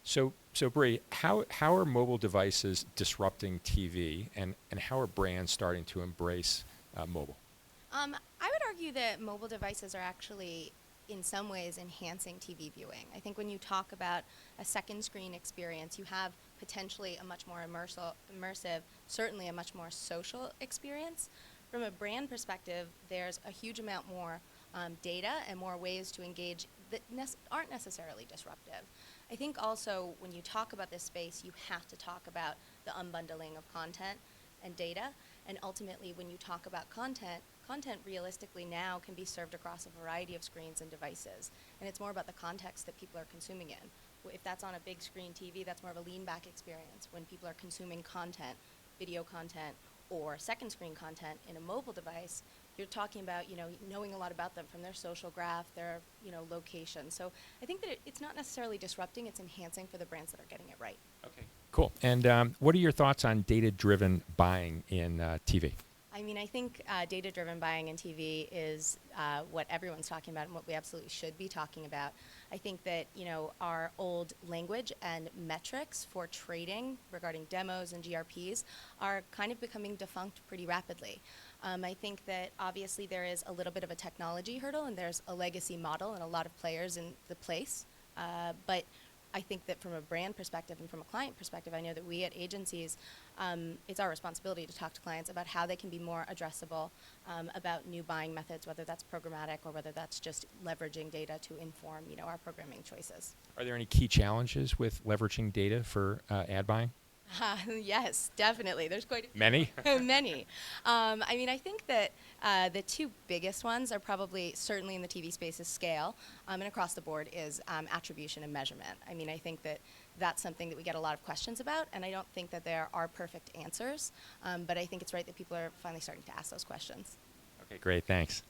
So Bre, how are mobile devices disrupting TV, and how are brands starting to embrace mobile? I would argue that mobile devices are actually, in some ways, enhancing TV viewing. I think when you talk about a second screen experience, you have potentially a much more immersive, certainly a much more social experience. From a brand perspective, there's a huge amount more data and more ways to engage that aren't necessarily disruptive. I think also when you talk about this space, you have to talk about the unbundling of content and data. And ultimately, when you talk about content, content realistically now can be served across a variety of screens and devices. And it's more about the context that people are consuming in. If that's on a big screen TV, that's more of a lean back experience. When people are consuming content, video content, or second screen content in a mobile device, you're talking about, knowing a lot about them from their social graph, their, location. So I think that it's not necessarily disrupting, it's enhancing for the brands that are getting it right. Okay, cool. And what are your thoughts on data-driven buying in TV? I mean, I think data-driven buying in TV is what everyone's talking about and what we absolutely should be talking about. I think that, our old language and metrics for trading regarding demos and GRPs are kind of becoming defunct pretty rapidly. I think that obviously there is a little bit of a technology hurdle and there's a legacy model and a lot of players in the place. But I think that from a brand perspective and from a client perspective, I know that we at agencies, it's our responsibility to talk to clients about how they can be more addressable, about new buying methods, whether that's programmatic or whether that's just leveraging data to inform, our programming choices. Are there any key challenges with leveraging data for ad buying? Yes, definitely. There's quite a Many? few. Many. I mean, I think that the two biggest ones are probably, certainly in the TV space, is scale, and across the board is attribution and measurement. I mean, I think that that's something that we get a lot of questions about, and I don't think that there are perfect answers, but I think it's right that people are finally starting to ask those questions. Okay, great. Thanks.